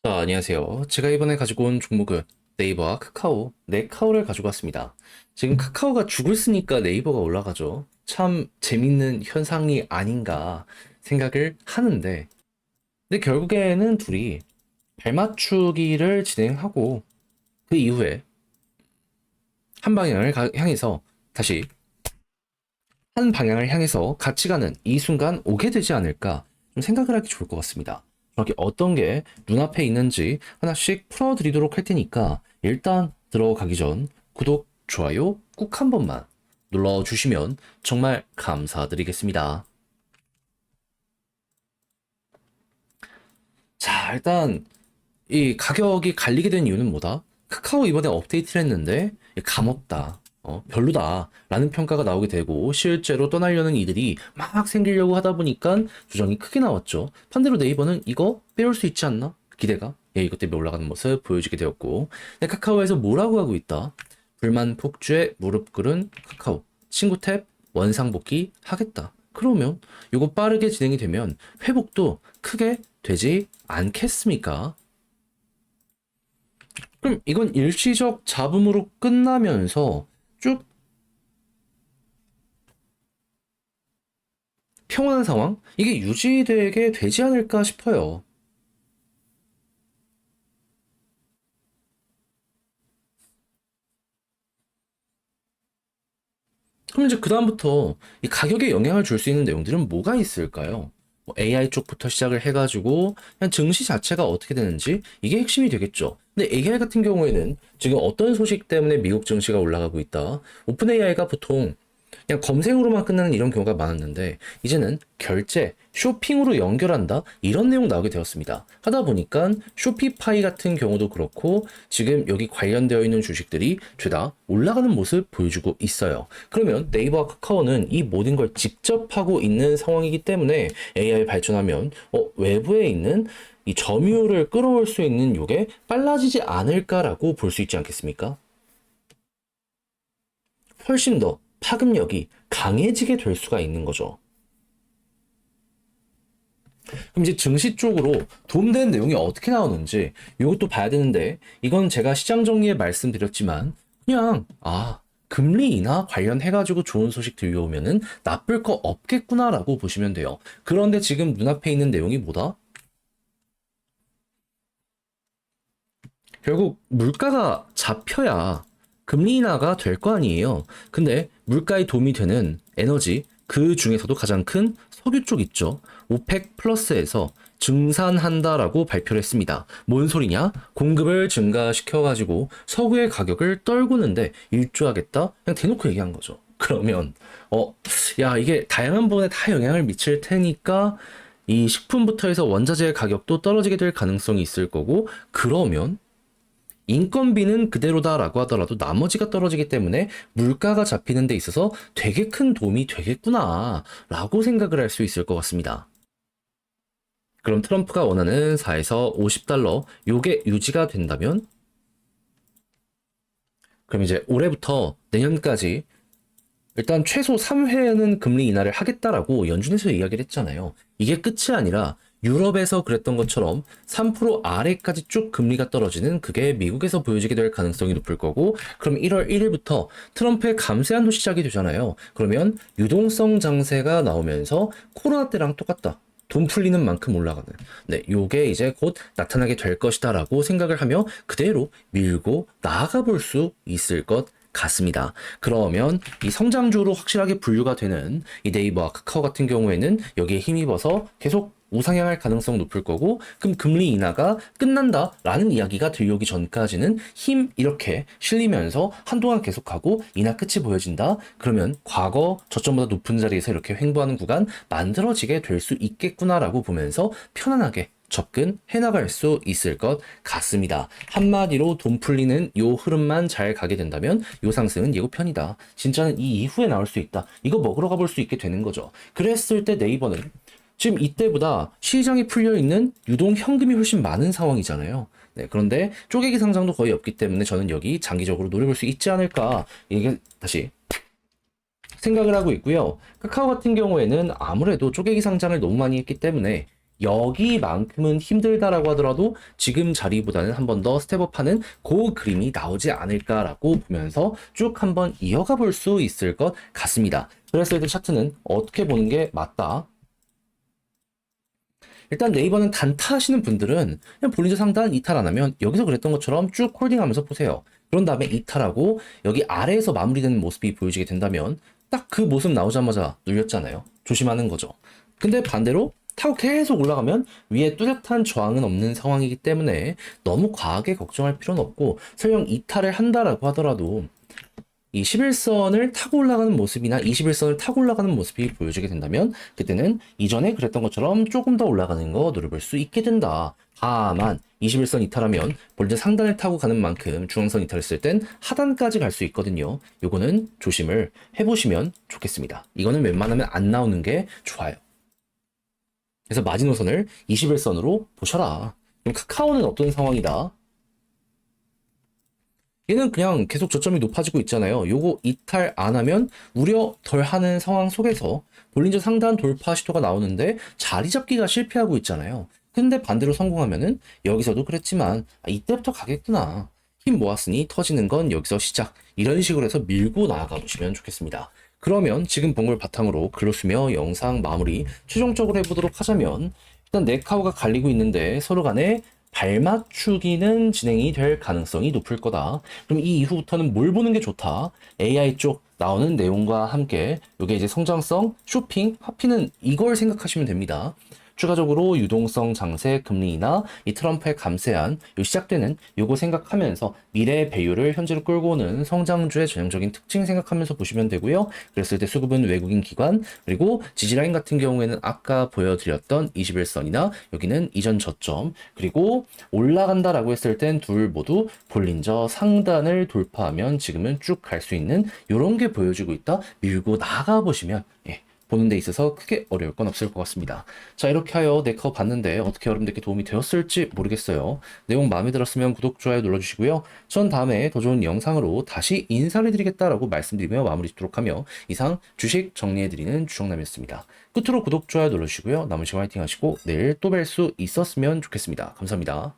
자, 안녕하세요. 제가 이번에 가지고 온 종목은 네이버와 카카오, 네카오를 가지고 왔습니다. 지금 카카오가 죽을 쓰니까 네이버가 올라가죠. 참 재밌는 현상이 아닌가 생각을 하는데, 근데 결국에는 둘이 발맞추기를 진행하고 그 이후에 한 방향을 향해서 다시 한 방향을 향해서 같이 가는 이 순간 오게 되지 않을까 좀 생각을 하기 좋을 것 같습니다. 정확히 어떤 게 눈앞에 있는지 하나씩 풀어드리도록 할 테니까 일단 들어가기 전 구독, 좋아요 꾹 한 번만 눌러주시면 정말 감사드리겠습니다. 자, 일단 이 가격이 갈리게 된 이유는 뭐다? 카카오 이번에 업데이트를 했는데 감없다. 별로다. 라는 평가가 나오게 되고 실제로 떠나려는 이들이 막 생기려고 하다 보니까 조정이 크게 나왔죠. 반대로 네이버는 이거 빼올 수 있지 않나? 기대가 이것 때문에 올라가는 모습 보여주게 되었고 근데 카카오에서 뭐라고 하고 있다? 불만 폭주에 무릎 꿇은 카카오 친구 탭 원상복귀 하겠다. 그러면 이거 빠르게 진행이 되면 회복도 크게 되지 않겠습니까? 그럼 이건 일시적 잡음으로 끝나면서 쭉 평온한 상황? 이게 유지되게 되지 않을까 싶어요. 그럼 이제 그다음부터 이 가격에 영향을 줄 수 있는 내용들은 뭐가 있을까요? 뭐 AI 쪽부터 시작을 해가지고 그냥 증시 자체가 어떻게 되는지 이게 핵심이 되겠죠. 근데 AI 같은 경우에는 지금 어떤 소식 때문에 미국 증시가 올라가고 있다. 오픈 AI가 보통 그냥 검색으로만 끝나는 이런 경우가 많았는데 이제는 결제, 쇼핑으로 연결한다 이런 내용 나오게 되었습니다. 하다 보니까 쇼피파이 같은 경우도 그렇고 지금 여기 관련되어 있는 주식들이 죄다 올라가는 모습 보여주고 있어요. 그러면 네이버와 카카오는 이 모든 걸 직접 하고 있는 상황이기 때문에 AI 발전하면 외부에 있는 이 점유율을 끌어올 수 있는 요게 빨라지지 않을까라고 볼 수 있지 않겠습니까? 훨씬 더 파급력이 강해지게 될 수가 있는 거죠. 그럼 이제 증시 쪽으로 도움되는 내용이 어떻게 나오는지 이것도 봐야 되는데 이건 제가 시장 정리에 말씀드렸지만 그냥 금리 인하 관련해가지고 좋은 소식 들려오면은 나쁠 거 없겠구나라고 보시면 돼요. 그런데 지금 눈앞에 있는 내용이 뭐다? 결국 물가가 잡혀야 금리 인하가 될 거 아니에요. 근데 물가에 도움이 되는 에너지, 그 중에서도 가장 큰 석유 쪽 있죠. 오펙 플러스에서 증산한다라고 발표를 했습니다. 뭔 소리냐? 공급을 증가시켜가지고 석유의 가격을 떨구는데 일조하겠다? 그냥 대놓고 얘기한 거죠. 그러면, 이게 다양한 부분에 다 영향을 미칠 테니까 이 식품부터 해서 원자재 가격도 떨어지게 될 가능성이 있을 거고, 그러면 인건비는 그대로다라고 하더라도 나머지가 떨어지기 때문에 물가가 잡히는 데 있어서 되게 큰 도움이 되겠구나라고 생각을 할 수 있을 것 같습니다. 그럼 트럼프가 원하는 4에서 50달러 요게 유지가 된다면 그럼 이제 올해부터 내년까지 일단 최소 3회는 금리 인하를 하겠다라고 연준에서 이야기를 했잖아요. 이게 끝이 아니라 유럽에서 그랬던 것처럼 3% 아래까지 쭉 금리가 떨어지는 그게 미국에서 보여지게 될 가능성이 높을 거고 그럼 1월 1일부터 트럼프의 감세한도 시작이 되잖아요. 그러면 유동성 장세가 나오면서 코로나 때랑 똑같다. 돈 풀리는 만큼 올라가는. 네, 요게 이제 곧 나타나게 될 것이다라고 생각을 하며 그대로 밀고 나아가 볼 수 있을 것 같습니다. 그러면 이 성장주로 확실하게 분류가 되는 이 네이버와 카카오 같은 경우에는 여기에 힘입어서 계속 우상향할 가능성 높을 거고 그럼 금리 인하가 끝난다라는 이야기가 들려오기 전까지는 힘 이렇게 실리면서 한동안 계속하고 인하 끝이 보여진다. 그러면 과거 저점보다 높은 자리에서 이렇게 횡보하는 구간 만들어지게 될 수 있겠구나라고 보면서 편안하게 접근해 나갈 수 있을 것 같습니다. 한마디로 돈 풀리는 요 흐름만 잘 가게 된다면 요 상승은 예고편이다. 진짜는 이 이후에 나올 수 있다. 이거 먹으러 가볼 수 있게 되는 거죠. 그랬을 때 네이버는 지금 이때보다 시장이 풀려 있는 유동 현금이 훨씬 많은 상황이잖아요. 네, 그런데 쪼개기 상장도 거의 없기 때문에 저는 여기 장기적으로 노려볼 수 있지 않을까. 이게 다시 생각을 하고 있고요. 카카오 같은 경우에는 아무래도 쪼개기 상장을 너무 많이 했기 때문에 여기만큼은 힘들다라고 하더라도 지금 자리보다는 한 번 더 스텝업하는 그 그림이 나오지 않을까라고 보면서 쭉 한번 이어가 볼 수 있을 것 같습니다. 그래서 이 차트는 어떻게 보는 게 맞다. 일단 네이버는 단타 하시는 분들은 그냥 볼린저 상단 이탈 안 하면 여기서 그랬던 것처럼 쭉 홀딩하면서 보세요. 그런 다음에 이탈하고 여기 아래에서 마무리되는 모습이 보여지게 된다면 딱 그 모습 나오자마자 눌렸잖아요. 조심하는 거죠. 근데 반대로 타고 계속 올라가면 위에 뚜렷한 저항은 없는 상황이기 때문에 너무 과하게 걱정할 필요는 없고, 설령 이탈을 한다라고 하더라도 이 11선을 타고 올라가는 모습이나 21선을 타고 올라가는 모습이 보여지게 된다면 그때는 이전에 그랬던 것처럼 조금 더 올라가는 거 노려볼 수 있게 된다. 다만 21선 이탈하면 볼드 상단을 타고 가는 만큼 중앙선 이탈했을 땐 하단까지 갈 수 있거든요. 요거는 조심을 해보시면 좋겠습니다. 이거는 웬만하면 안 나오는 게 좋아요. 그래서 마지노선을 21선으로 보셔라. 그럼 카카오는 어떤 상황이다? 얘는 그냥 계속 저점이 높아지고 있잖아요. 요거 이탈 안 하면 우려 덜 하는 상황 속에서 볼린저 상단 돌파 시도가 나오는데 자리 잡기가 실패하고 있잖아요. 근데 반대로 성공하면은 여기서도 그랬지만 이때부터 가겠구나. 힘 모았으니 터지는 건 여기서 시작. 이런 식으로 해서 밀고 나아가 보시면 좋겠습니다. 그러면 지금 본 걸 바탕으로 글로 쓰며 영상 마무리 최종적으로 해보도록 하자면, 일단 네카오가 갈리고 있는데 서로 간에 발맞추기는 진행이 될 가능성이 높을 거다. 그럼 이 이후부터는 뭘 보는 게 좋다? AI 쪽 나오는 내용과 함께 이게 이제 성장성, 쇼핑, 화피는 이걸 생각하시면 됩니다. 추가적으로 유동성 장세, 금리 인하, 이 트럼프의 감세안, 요 시작되는 요거 생각하면서 미래 배율을 현재로 끌고 오는 성장주의 전형적인 특징 생각하면서 보시면 되고요. 그랬을 때 수급은 외국인 기관, 그리고 지지라인 같은 경우에는 아까 보여드렸던 21선이나 여기는 이전 저점, 그리고 올라간다라고 했을 땐 둘 모두 볼린저 상단을 돌파하면 지금은 쭉 갈 수 있는 요런 게 보여지고 있다. 밀고 나가 보시면 보는 데 있어서 크게 어려울 건 없을 것 같습니다. 자, 이렇게 하여 네커 봤는데 어떻게 여러분들께 도움이 되었을지 모르겠어요. 내용 마음에 들었으면 구독, 좋아요 눌러주시고요. 전 다음에 더 좋은 영상으로 다시 인사를 드리겠다라고 말씀드리며 마무리 짓도록 하며, 이상 주식 정리해드리는 주정남이었습니다. 끝으로 구독, 좋아요 눌러주시고요. 남은 시간 화이팅 하시고 내일 또 뵐 수 있었으면 좋겠습니다. 감사합니다.